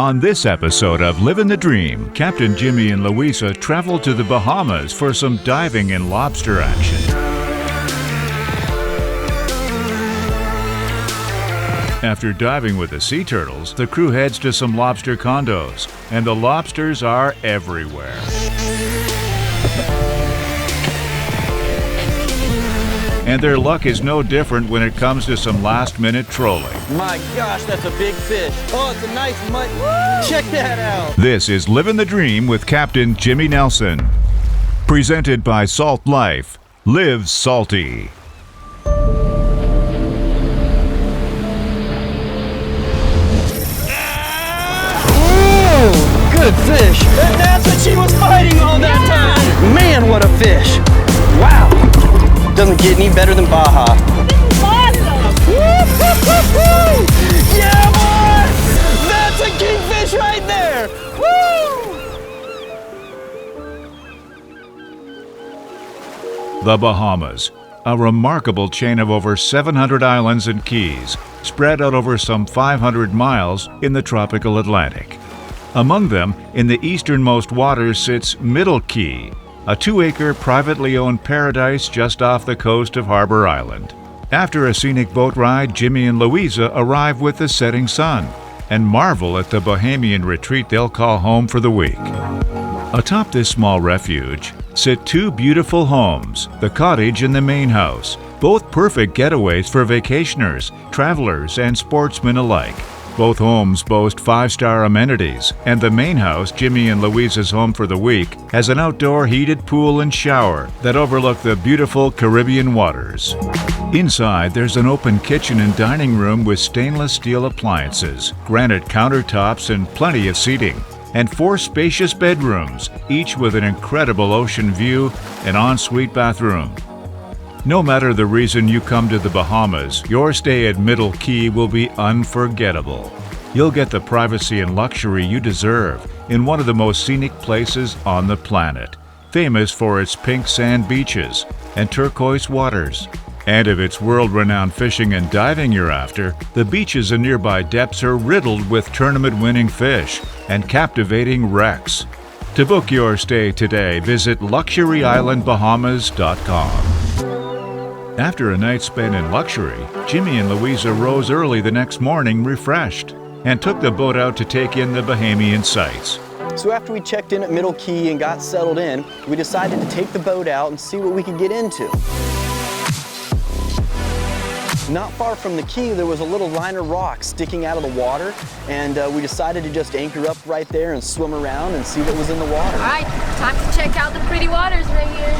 On this episode of Livin the Dream, Captain Jimmy and Louisa travel to the Bahamas for some diving and lobster action. After diving with the sea turtles, the crew heads to some lobster condos, and the lobsters are everywhere. And their luck is no different when it comes to some last-minute trolling. My gosh, that's a big fish. Oh, it's a nice mud. Woo! Check that out. This is Livin the Dream with Captain Jimmy Nelson. Presented by Salt Life. Live salty. Ooh, good fish. And that's what she was fighting all that time. Man, what a fish. Wow. Doesn't get any better than Baja. Yeah, boy! That's a kingfish right there! Woo! The Bahamas, a remarkable chain of over 700 islands and keys, spread out over some 500 miles in the tropical Atlantic. Among them, in the easternmost waters sits Middle Cay, a 2-acre privately owned paradise just off the coast of Harbor Island. After a scenic boat ride, Jimmy and Louisa arrive with the setting sun and marvel at the Bahamian retreat they'll call home for the week. Atop this small refuge sit two beautiful homes, the cottage and the main house, both perfect getaways for vacationers, travelers, and sportsmen alike. Both homes boast 5-star amenities, and the main house, Jimmy and Louisa's home for the week, has an outdoor heated pool and shower that overlook the beautiful Caribbean waters. Inside, there's an open kitchen and dining room with stainless steel appliances, granite countertops, and plenty of seating, and 4 spacious bedrooms, each with an incredible ocean view and ensuite bathroom. No matter the reason you come to the Bahamas, your stay at Middle Cay will be unforgettable. You'll get the privacy and luxury you deserve in one of the most scenic places on the planet, famous for its pink sand beaches and turquoise waters. And if it's world-renowned fishing and diving you're after, the beaches and nearby depths are riddled with tournament-winning fish and captivating wrecks. To book your stay today, visit luxuryislandbahamas.com. After a night spent in luxury, Jimmy and Louisa rose early the next morning refreshed and took the boat out to take in the Bahamian sights. So after we checked in at Middle Cay and got settled in, we decided to take the boat out and see what we could get into. Not far from the quay, there was a little line of rocks sticking out of the water, and we decided to just anchor up right there and swim around and see what was in the water. All right, time to check out the pretty waters right here.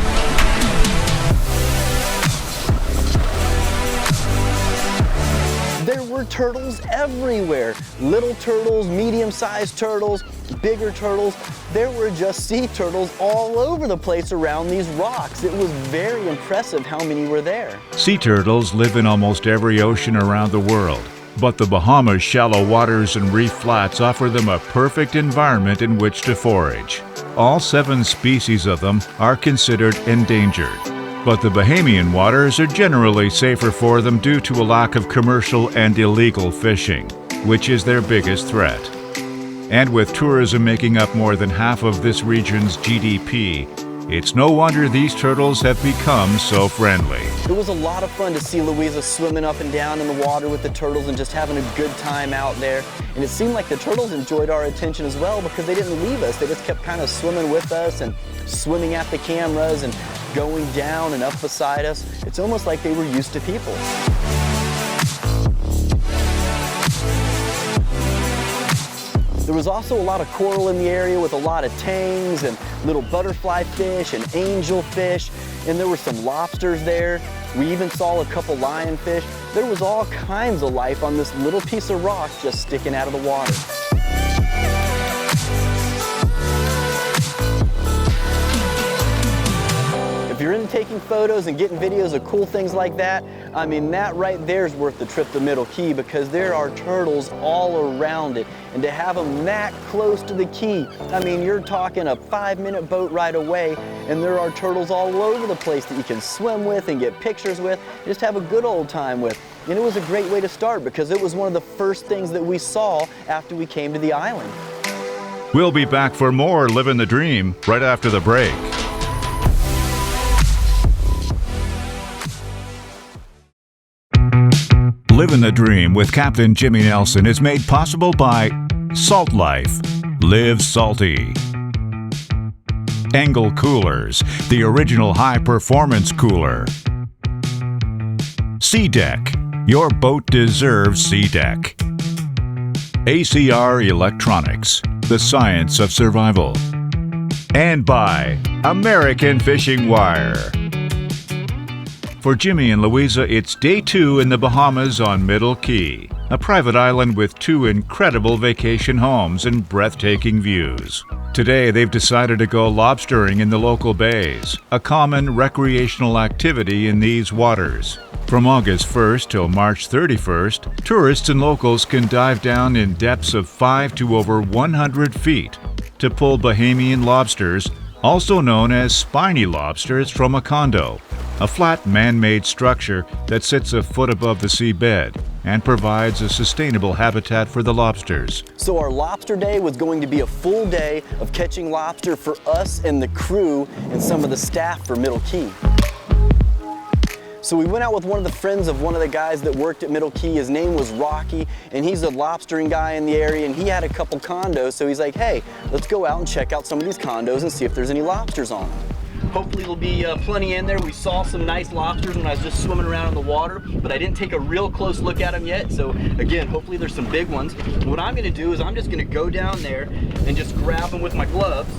There were turtles everywhere. Little turtles, medium-sized turtles, bigger turtles. There were just sea turtles all over the place around these rocks. It was very impressive how many were there. Sea turtles live in almost every ocean around the world, but the Bahamas' shallow waters and reef flats offer them a perfect environment in which to forage. All 7 species of them are considered endangered. But the Bahamian waters are generally safer for them due to a lack of commercial and illegal fishing, which is their biggest threat. And with tourism making up more than half of this region's GDP, it's no wonder these turtles have become so friendly. It was a lot of fun to see Louisa swimming up and down in the water with the turtles and just having a good time out there. And it seemed like the turtles enjoyed our attention as well because they didn't leave us. They just kept kind of swimming with us and swimming at the cameras and going down and up beside us. It's almost like they were used to people. There was also a lot of coral in the area with a lot of tangs and little butterfly fish and angelfish, and there were some lobsters there. We even saw a couple lionfish. There was all kinds of life on this little piece of rock just sticking out of the water. If you're into taking photos and getting videos of cool things like that, I mean, that right there is worth the trip to Middle Cay because there are turtles all around it. And to have them that close to the quay, I mean, you're talking a 5-minute boat ride away, and there are turtles all over the place that you can swim with and get pictures with, and just have a good old time with. And it was a great way to start because it was one of the first things that we saw after we came to the island. We'll be back for more Livin the Dream right after the break. Livin the Dream with Captain Jimmy Nelson is made possible by Salt Life. Live salty. Engel Coolers, the original high-performance cooler. Sea Deck. Your boat deserves Sea Deck. ACR Electronics, the science of survival. And by American Fishing Wire. For Jimmy and Louisa, it's day 2 in the Bahamas on Middle Cay, a private island with 2 incredible vacation homes and breathtaking views. Today, they've decided to go lobstering in the local bays, a common recreational activity in these waters. From August 1st till March 31st, tourists and locals can dive down in depths of 5 to over 100 feet to pull Bahamian lobsters, also known as spiny lobsters, from a condo, a flat man-made structure that sits a foot above the seabed and provides a sustainable habitat for the lobsters. So our lobster day was going to be a full day of catching lobster for us and the crew and some of the staff for Middle Cay. So we went out with one of the friends of one of the guys that worked at Middle Cay. His name was Rocky, and he's a lobstering guy in the area, and he had a couple condos, so he's like, hey, let's go out and check out some of these condos and see if there's any lobsters on them. Hopefully there'll be plenty in there. We saw some nice lobsters when I was just swimming around in the water, but I didn't take a real close look at them yet. So again, hopefully there's some big ones. What I'm gonna do is I'm just gonna go down there and just grab them with my gloves.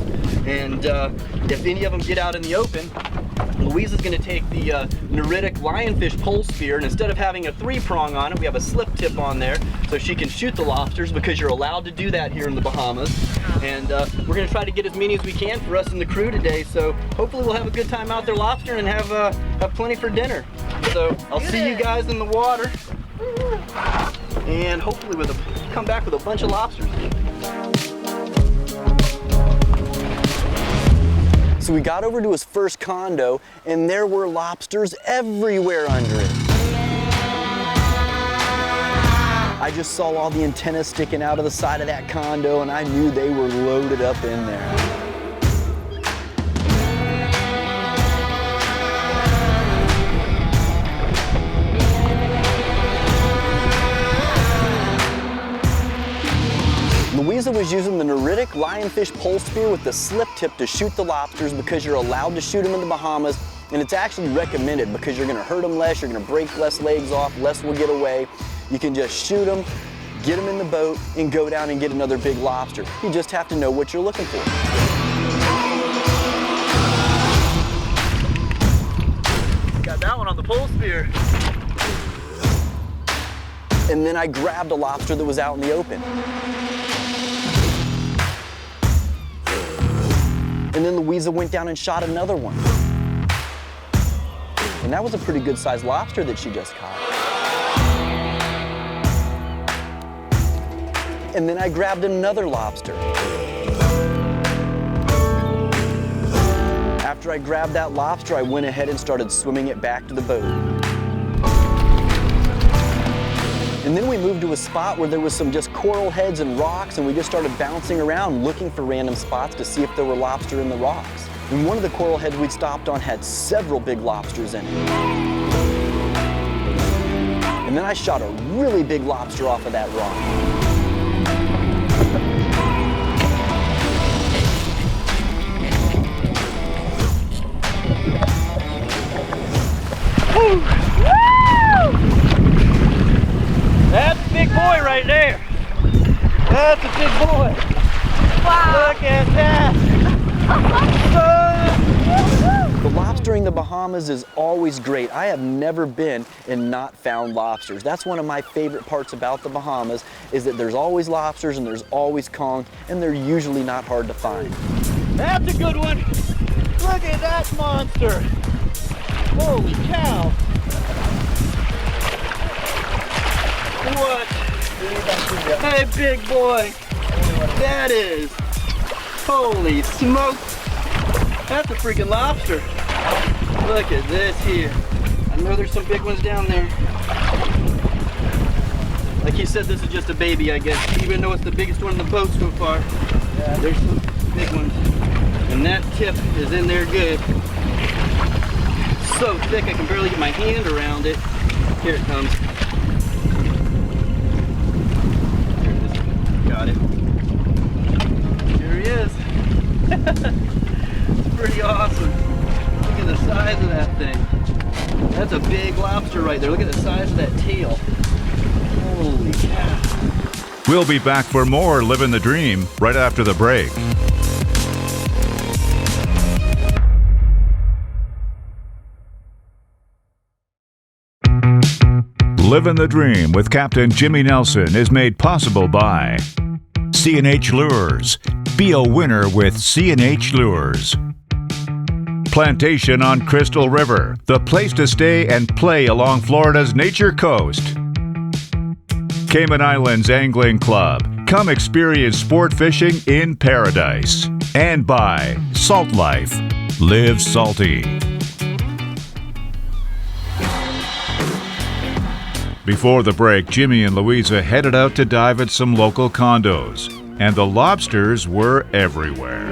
And if any of them get out in the open, Louisa's gonna take the neritic lionfish pole spear, and instead of having a 3-prong on it, we have a slip tip on there so she can shoot the lobsters, because you're allowed to do that here in the Bahamas. And we're gonna try to get as many as we can for us and the crew today. So hopefully we'll have a good time out there lobstering and have plenty for dinner. So I'll see you guys in the water, and hopefully come back with a bunch of lobsters. So we got over to his first condo, and there were lobsters everywhere under it. I just saw all the antennas sticking out of the side of that condo, and I knew they were loaded up in there. Louisa was using the neritic lionfish pole spear with the slip tip to shoot the lobsters, because you're allowed to shoot them in the Bahamas, and it's actually recommended because you're gonna hurt them less, you're gonna break less legs off, less will get away. You can just shoot them, get them in the boat, and go down and get another big lobster. You just have to know what you're looking for. Got that one on the pole spear. And then I grabbed a lobster that was out in the open. And then Louisa went down and shot another one. And that was a pretty good sized lobster that she just caught. And then I grabbed another lobster. After I grabbed that lobster, I went ahead and started swimming it back to the boat. And then we moved to a spot where there was some just coral heads and rocks, and we just started bouncing around looking for random spots to see if there were lobster in the rocks. And one of the coral heads we'd stopped on had several big lobsters in it. And then I shot a really big lobster off of that rock. That's a big boy right there. That's a big boy. Wow. Look at that. The lobstering in the Bahamas is always great. I have never been and not found lobsters. That's one of my favorite parts about the Bahamas, is that there's always lobsters and there's always conch, and they're usually not hard to find. That's a good one. Look at that monster. Holy cow. What? Hey, big boy. That is. Holy smoke. That's a freaking lobster. Look at this here. I know there's some big ones down there. Like he said, this is just a baby, I guess. Even though it's the biggest one in the boat so far, there's some big ones. And that tip is in there good. So thick I can barely get my hand around it. Here it comes. There it is. Got it. Here he is. It's pretty awesome. Look at the size of that thing. That's a big lobster right there. Look at the size of that tail. Holy cow. We'll be back for more Livin the Dream right after the break. Livin the Dream with Captain Jimmy Nelson is made possible by C&H Lures. Be a winner with C&H Lures. Plantation on Crystal River, the place to stay and play along Florida's nature coast. Cayman Islands Angling Club. Come experience sport fishing in paradise. And by Salt Life. Live salty. Before the break, Jimmy and Louisa headed out to dive at some local condos, and the lobsters were everywhere.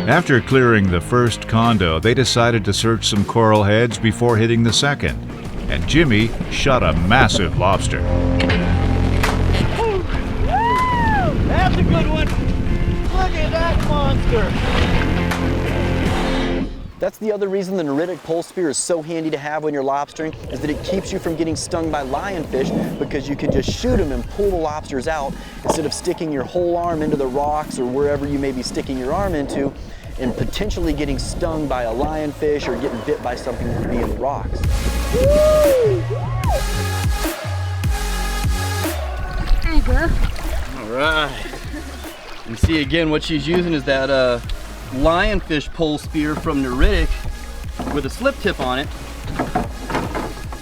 After clearing the first condo, they decided to search some coral heads before hitting the second, and Jimmy shot a massive lobster. Woo! That's a good one. Look at that monster. That's the other reason the neritic pole spear is so handy to have when you're lobstering, is that it keeps you from getting stung by lionfish, because you can just shoot them and pull the lobsters out instead of sticking your whole arm into the rocks or wherever you may be sticking your arm into and potentially getting stung by a lionfish or getting bit by something that would be in the rocks. There you go. All right. You see again what she's using is that lionfish pole spear from neritic with a slip tip on it.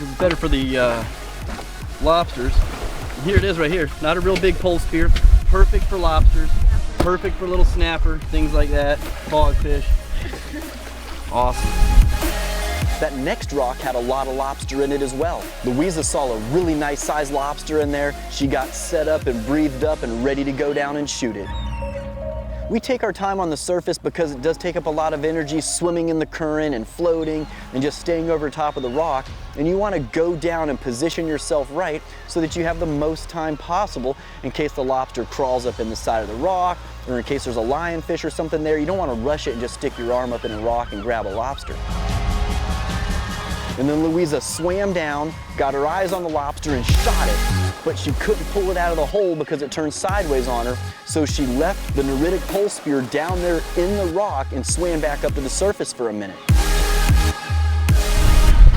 It's better for the lobsters. And here it is right here. Not a real big pole spear. Perfect for lobsters. Perfect for little snapper, things like that. Hogfish. Awesome. That next rock had a lot of lobster in it as well. Louisa saw a really nice sized lobster in there. She got set up and breathed up and ready to go down and shoot it. We take our time on the surface because it does take up a lot of energy swimming in the current and floating and just staying over top of the rock. And you want to go down and position yourself right so that you have the most time possible in case the lobster crawls up in the side of the rock, or in case there's a lionfish or something there. You don't want to rush it and just stick your arm up in a rock and grab a lobster. And then Louisa swam down, got her eyes on the lobster and shot it, but she couldn't pull it out of the hole because it turned sideways on her, so she left the neritic pole spear down there in the rock and swam back up to the surface for a minute.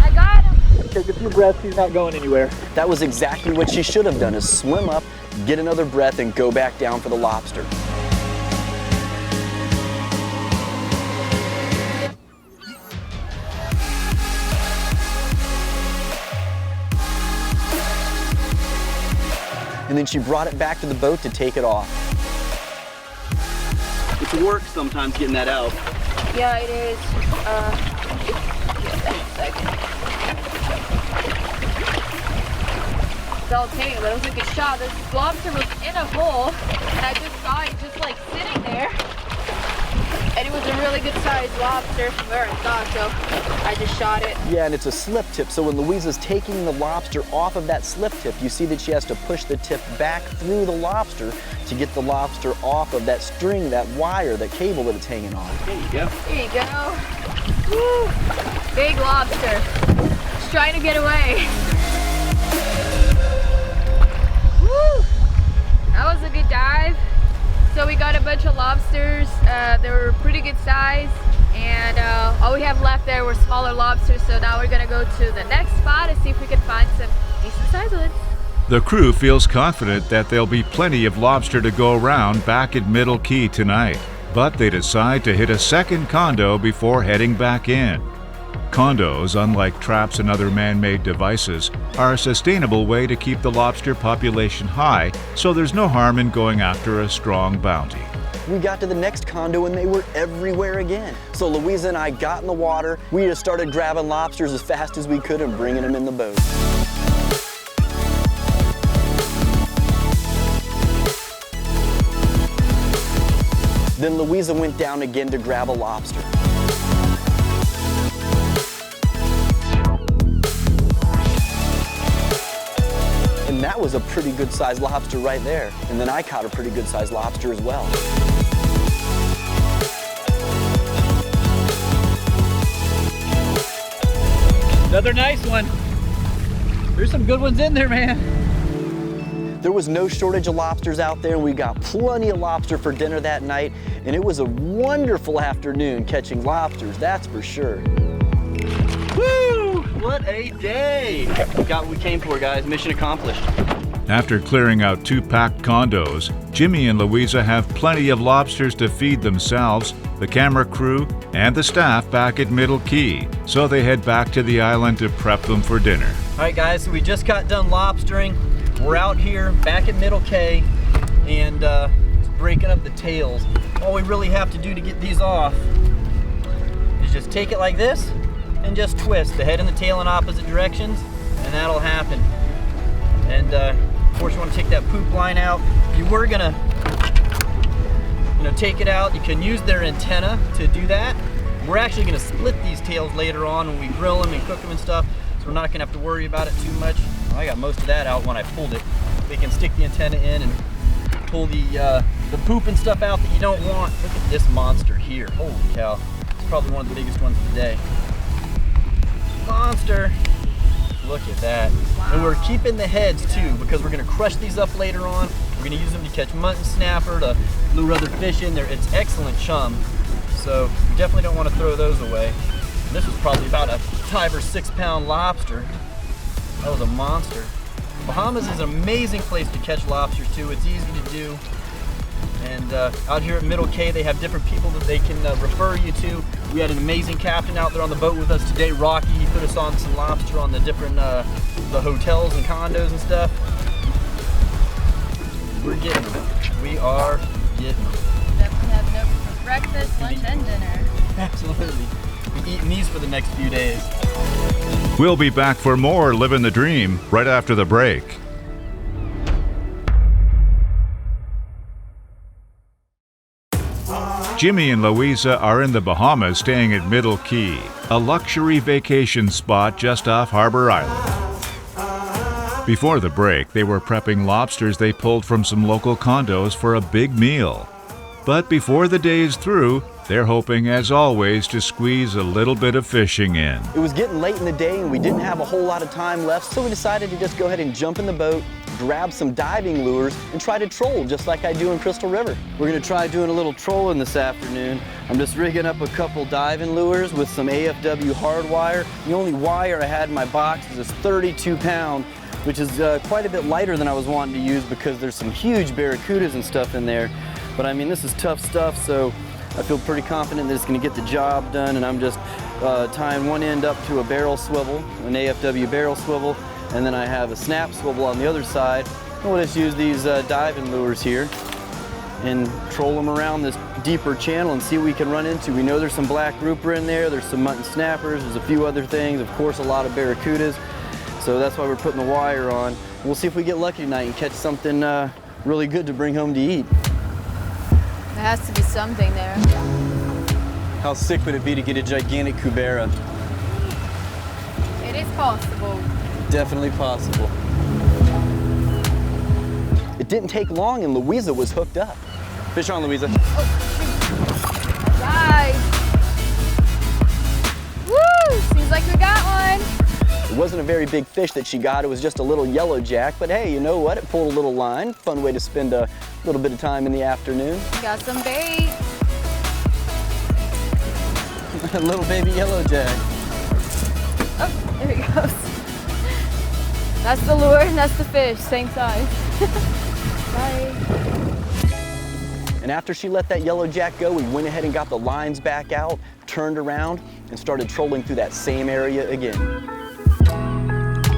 I got him. Take a few breaths, he's not going anywhere. That was exactly what she should have done, is swim up, get another breath, and go back down for the lobster. And then she brought it back to the boat to take it off. It's work sometimes getting that out. Yeah, it is. Just a second. It's all taken, but it was a good shot. This lobster was in a hole, and I just saw it just like sitting there. And it was a really good sized lobster from where I thought, so I just shot it. Yeah, and it's a slip tip, so when Louisa's taking the lobster off of that slip tip, you see that she has to push the tip back through the lobster to get the lobster off of that string, that wire, that cable that it's hanging on. There you go. There you go. Woo! Big lobster. Just trying to get away. Woo! That was a good dive. So we got a bunch of lobsters. They were pretty good size, and all we have left there were smaller lobsters. So now we're gonna go to the next spot and see if we can find some decent sized ones. The crew feels confident that there'll be plenty of lobster to go around back at Middle Cay tonight, but they decide to hit a second condo before heading back in. Condos, unlike traps and other man-made devices, are a sustainable way to keep the lobster population high, so there's no harm in going after a strong bounty. we got to the next condo and they were everywhere again. So Louisa and I got in the water. We just started grabbing lobsters as fast as we could and bringing them in the boat. Then Louisa went down again to grab a lobster. And that was a pretty good sized lobster right there. And then I caught a pretty good sized lobster as well. Another nice one. There's some good ones in there, man. There was no shortage of lobsters out there, and we got plenty of lobster for dinner that night, and it was a wonderful afternoon catching lobsters, that's for sure. Woo! What a day! We got what we came for, guys. Mission accomplished. After clearing out 2 packed condos, Jimmy and Louisa have plenty of lobsters to feed themselves, the camera crew, and the staff back at Middle Cay, so they head back to the island to prep them for dinner. All right, guys, so we just got done lobstering. We're out here back at Middle Cay and breaking up the tails. All we really have to do to get these off is just take it like this and just twist the head and the tail in opposite directions, and that'll happen. And of course, you want to take that poop line out. If you were gonna, take it out, you can use their antenna to do that. We're actually gonna split these tails later on when we grill them and cook them and stuff, so we're not gonna have to worry about it too much. I got most of that out when I pulled it. We can stick the antenna in and pull the poop and stuff out that you don't want. Look at this monster here. Holy cow. It's probably one of the biggest ones of the day. Monster. Look at that. Wow. And we're keeping the heads too, because we're gonna crush these up later on. We're gonna use them to catch mutton snapper, to lure other fish in there. It's excellent chum. So you definitely don't want to throw those away. And this was probably about a 5 or 6 pound lobster. That was a monster. Bahamas is an amazing place to catch lobsters too. It's easy to do. And out here at Middle Cay, they have different people that they can refer you to. We had an amazing captain out there on the boat with us today, Rocky. He put us on some lobster on the different the hotels and condos and stuff. We're getting them. We are getting them. Definitely have enough for breakfast, lunch, and dinner. Absolutely. We're eating these for the next few days. We'll be back for more Livin the Dream right after the break. Jimmy and Louisa are in the Bahamas staying at Middle Cay, a luxury vacation spot just off Harbor Island. Before the break, they were prepping lobsters they pulled from some local condos for a big meal. But before the day is through, they're hoping, as always, to squeeze a little bit of fishing in. It was getting late in the day and we didn't have a whole lot of time left, so we decided to just go ahead and jump in the boat, grab some diving lures, and try to troll just like I do in Crystal River. We're gonna try doing a little trolling this afternoon. I'm just rigging up a couple diving lures with some AFW hard wire. The only wire I had in my box is this 32 pound, which is quite a bit lighter than I was wanting to use because there's some huge barracudas and stuff in there. But I mean, this is tough stuff, so I feel pretty confident that it's gonna get the job done, and I'm just tying one end up to a barrel swivel, an AFW barrel swivel, and then I have a snap swivel on the other side. And we'll just use these diving lures here and troll them around this deeper channel and see what we can run into. We know there's some black grouper in there, there's some mutton snappers, there's a few other things, of course a lot of barracudas, so that's why we're putting the wire on. We'll see if we get lucky tonight and catch something really good to bring home to eat. There has to be something there. How sick would it be to get a gigantic cubera? It is possible. Definitely possible. It didn't take long and Louisa was hooked up. Fish on, Louisa. Right. Woo! Seems like we got one. It wasn't a very big fish that she got, it was just a little yellow jack, but hey, you know what? It pulled a little line. Fun way to spend a little bit of time in the afternoon. Got some bait. A little baby yellow jack. Oh, there he goes. That's the lure and that's the fish, same size. Bye. And after she let that yellow jack go, we went ahead and got the lines back out, turned around, and started trolling through that same area again.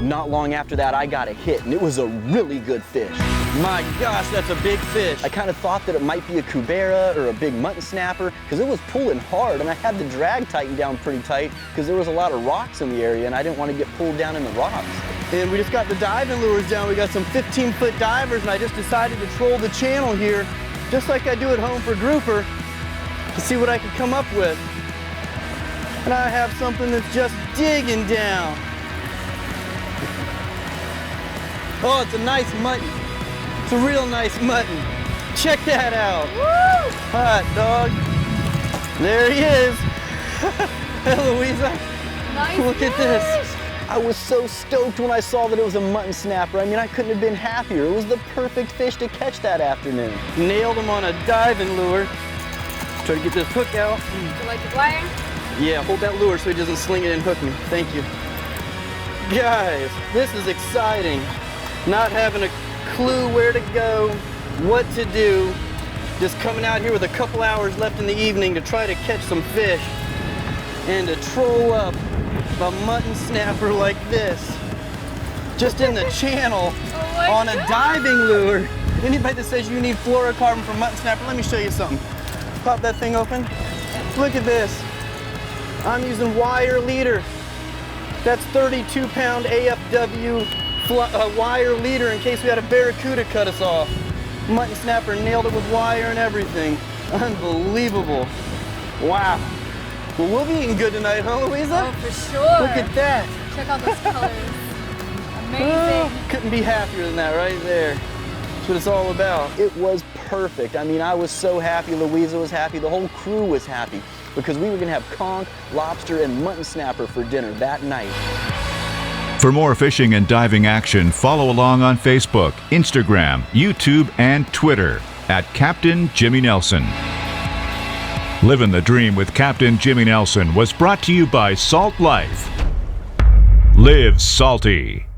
Not long after that, I got a hit, and it was a really good fish. My gosh, that's a big fish. I kind of thought that it might be a cubera or a big mutton snapper because it was pulling hard, and I had the drag tightened down pretty tight because there was a lot of rocks in the area, and I didn't want to get pulled down in the rocks. And we just got the diving lures down. We got some 15-foot divers, and I just decided to troll the channel here, just like I do at home for grouper, to see what I could come up with. And I have something that's just digging down. Oh, it's a nice mutton. It's a real nice mutton. Check that out. Woo! Hot dog. There he is. Hey, Louisa. Nice Look at this. fish. I was so stoked when I saw that it was a mutton snapper. I mean, I couldn't have been happier. It was the perfect fish to catch that afternoon. Nailed him on a diving lure. Try to get this hook out. Do you like the wire? Yeah, hold that lure so he doesn't sling it and hook me. Thank you. Guys, this is exciting. Not having a clue where to go, what to do. Just coming out here with a couple hours left in the evening to try to catch some fish and to troll up a mutton snapper like this. Just in the channel on a diving lure. Anybody that says you need fluorocarbon for mutton snapper, let me show you something. Pop that thing open. Look at this. I'm using wire leader. That's 32-pound AFW wire leader in case we had a barracuda cut us off. Mutton snapper nailed it with wire and everything. Unbelievable. Wow. Well, we'll be eating good tonight, huh, Louisa? Oh, for sure. Look at that. Check out those colors. Amazing. Oh, couldn't be happier than that right there. That's what it's all about. It was perfect. I mean, I was so happy. Louisa was happy. The whole crew was happy because we were going to have conch, lobster, and mutton snapper for dinner that night. For more fishing and diving action, follow along on Facebook, Instagram, YouTube, and Twitter at Captain Jimmy Nelson. Livin the Dream with Captain Jimmy Nelson was brought to you by Salt Life. Live salty.